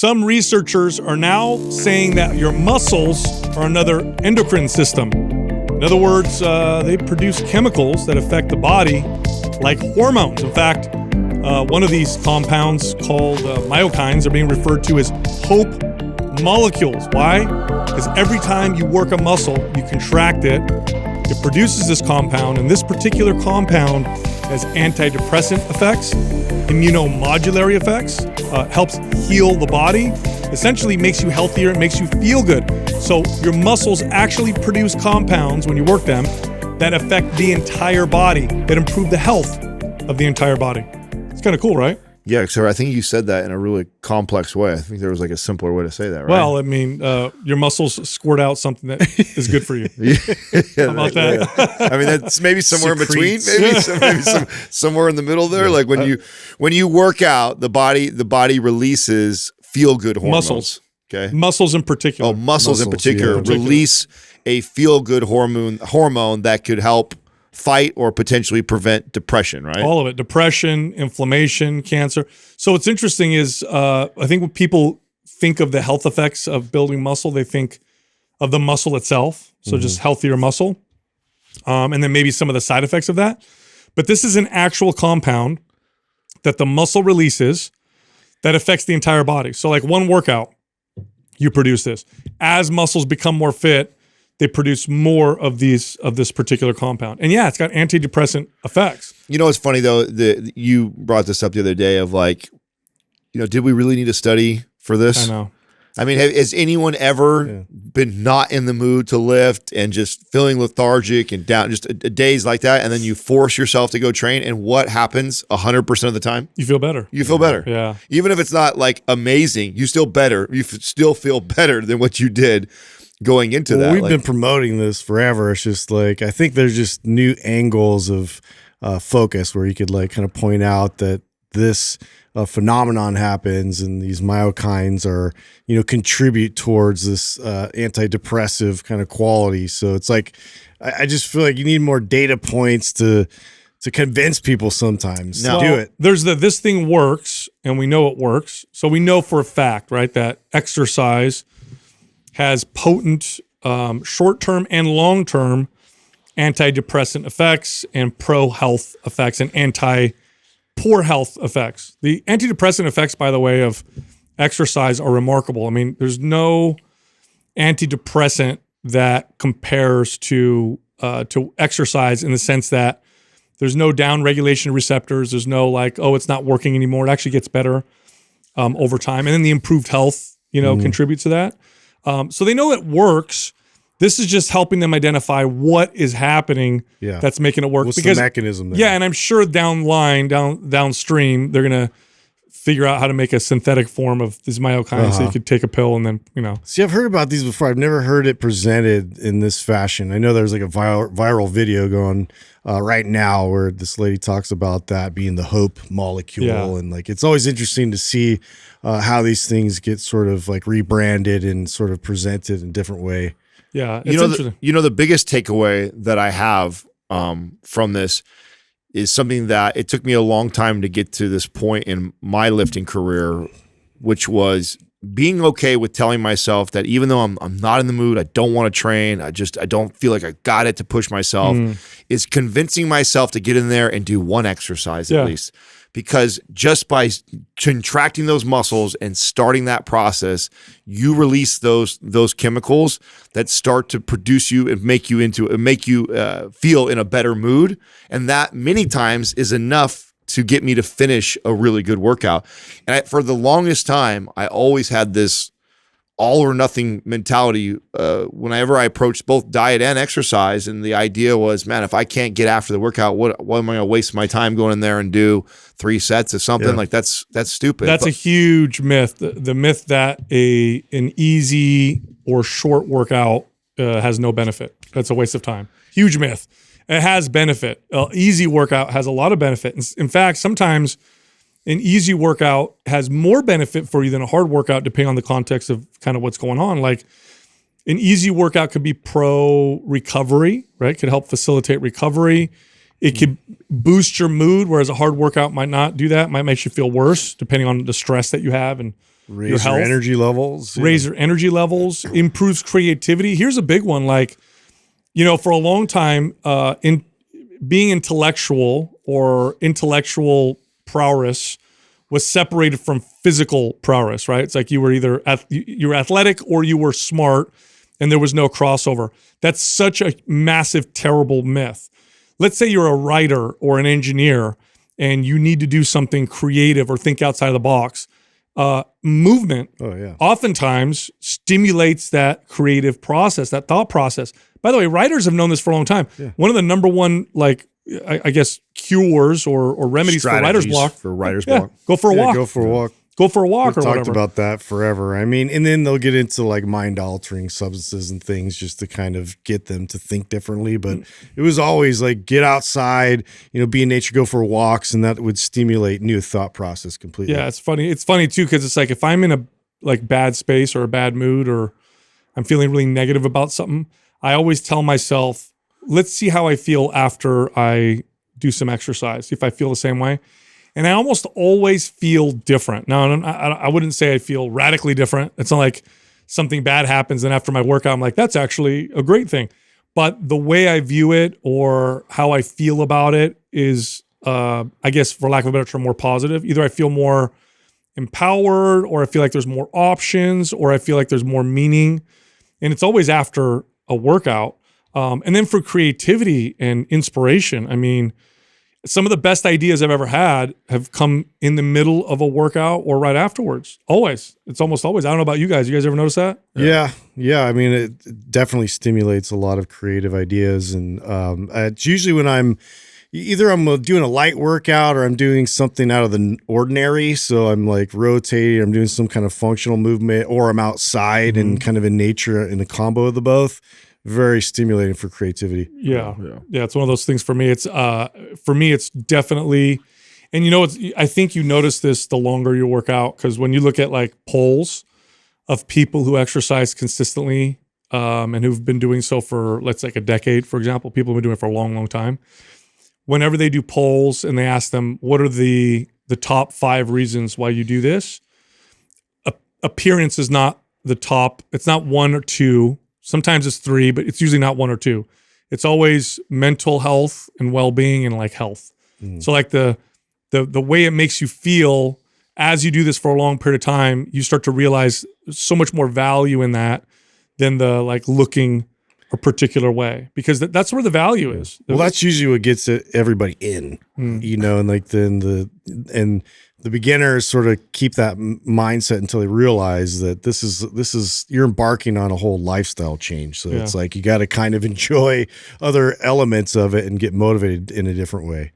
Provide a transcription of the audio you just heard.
Some researchers are now saying that your muscles are another endocrine system. In other words, they produce chemicals that affect the body like hormones. In fact, one of these compounds called myokines are being referred to as hope molecules. Why? Because every time you work a muscle, you contract it, it produces this compound, and this particular compound has antidepressant effects, immunomodulatory effects, helps heal the body, essentially makes you healthier, it makes you feel good. So your muscles actually produce compounds when you work them that affect the entire body, that improve the health of the entire body. It's kind of cool, right? Yeah, so I think you said that in a really complex way. I think there was like a simpler way to say that, right? Well, I mean, your muscles squirt out something that is good for you. How about that? Yeah. I mean, that's maybe somewhere in between, maybe somewhere in the middle there. Like when you work out, the body releases feel-good hormones. Muscles. Okay. Muscles in particular. Oh, muscles in particular release a feel-good hormone that could help fight or potentially prevent depression, right? All of it. Depression, inflammation, cancer. So what's interesting is I think when people think of the health effects of building muscle, they think of the muscle itself. So just healthier muscle. And then maybe some of the side effects of that. But this is an actual compound that the muscle releases that affects the entire body. So like one workout, you produce this. As muscles become more fit, they produce more of this particular compound. And yeah, it's got antidepressant effects. You know, it's funny though, you brought this up the other day of like, did we really need a study for this? I know. I mean, has anyone ever been not in the mood to lift and just feeling lethargic and down, just days like that, and then you force yourself to go train, and what happens 100% of the time? You feel better. You feel better. Yeah. Even if it's not like amazing, you still still feel better than what you did going into that. We've been promoting this forever. It's just like, I think there's just new angles of focus where you could like kind of point out that this phenomenon happens and these myokines are, contribute towards this antidepressive kind of quality. So it's like, I just feel like you need more data points to convince people sometimes to do it. There's this thing works and we know it works. So we know for a fact, right, that exercise has potent short-term and long-term antidepressant effects and pro-health effects and anti-poor health effects. The antidepressant effects, by the way, of exercise are remarkable. I mean, there's no antidepressant that compares to exercise in the sense that there's no down-regulation receptors. There's no like, oh, it's not working anymore. It actually gets better over time. And then the improved health, contributes to that. So they know it works. This is just helping them identify what is happening that's making it work. What's the mechanism there? Yeah, and I'm sure downstream, they're going to figure out how to make a synthetic form of these myokines so you could take a pill and then, See, I've heard about these before. I've never heard it presented in this fashion. I know there's like a viral video going right now where this lady talks about that being the hope molecule. Yeah. And like, it's always interesting to see how these things get sort of like rebranded and sort of presented in a different way. Yeah, it's interesting. The biggest takeaway that I have from this is something that it took me a long time to get to this point in my lifting career, which was being okay with telling myself that even though I'm not in the mood, I don't want to train, I don't feel like I got it to push myself, is convincing myself to get in there and do one exercise at least. Because just by contracting those muscles and starting that process, you release those chemicals that start to produce you and make you feel in a better mood, and that many times is enough to get me to finish a really good workout. And for the longest time, I always had this all or nothing mentality whenever I approached both diet and exercise. And the idea was, man, if I can't get after the workout, what am I going to waste my time going in there and do 3 sets of something? Like that's stupid. That's a huge myth. The myth that an easy or short workout has no benefit. That's a waste of time. Huge myth. It has benefit. Easy workout has a lot of benefit. In fact, sometimes an easy workout has more benefit for you than a hard workout, depending on the context of kind of what's going on. Like an easy workout could be pro recovery, right? Could help facilitate recovery. It could boost your mood, whereas a hard workout might not do that. Might make you feel worse, depending on the stress that you have and Raise your health. energy levels. Raise your energy levels. Improves creativity. Here's a big one. Like, for a long time, in being intellectual or intellectual prowess was separated from physical prowess, right? It's like you were either you were athletic or you were smart, and there was no crossover. That's such a massive, terrible myth. Let's say you're a writer or an engineer and you need to do something creative or think outside of the box. Movement oftentimes stimulates that creative process, that thought process. By the way, writers have known this for a long time. Yeah. One of the number one, I guess, cures or remedies for writer's block. Go for a walk. Go for a walk. Go for a walk We've or whatever. Talked about that forever. I mean, and then they'll get into like mind-altering substances and things just to kind of get them to think differently. But it was always like get outside, be in nature, go for walks, and that would stimulate new thought process completely. Yeah, it's funny. It's funny too because it's like if I'm in a bad space or a bad mood or I'm feeling really negative about something, I always tell myself, let's see how I feel after I do some exercise. See if I feel the same way. And I almost always feel different. Now, I wouldn't say I feel radically different. It's not like something bad happens and after my workout, I'm like, that's actually a great thing. But the way I view it or how I feel about it is, I guess, for lack of a better term, more positive. Either I feel more empowered or I feel like there's more options or I feel like there's more meaning. And it's always after a workout. And then for creativity and inspiration, I mean, some of the best ideas I've ever had have come in the middle of a workout or right afterwards. Always. It's almost always. I don't know about you guys. You guys ever notice that? Yeah. I mean, it definitely stimulates a lot of creative ideas. And it's usually when I'm doing a light workout or I'm doing something out of the ordinary. So I'm like rotating, I'm doing some kind of functional movement, or I'm outside and kind of in nature in a combo of the both. Very stimulating for creativity. Yeah. It's one of those things for me. It's for me, it's definitely, and I think you notice this the longer you work out, because when you look at like polls of people who exercise consistently and who've been doing so for, let's say, like a decade, for example, people have been doing it for a long, long time. Whenever they do polls and they ask them, what are the top 5 reasons why you do this? Appearance is not the top. It's not 1 or 2. Sometimes it's 3, but it's usually not 1 or 2. It's always mental health and well-being and like health. So like the way it makes you feel as you do this for a long period of time, you start to realize there's so much more value in that than the like looking a particular way, because that's where the value is. Well, that's usually what gets everybody in, and like then the beginners sort of keep that mindset until they realize that this is you're embarking on a whole lifestyle change. So it's like you got to kind of enjoy other elements of it and get motivated in a different way.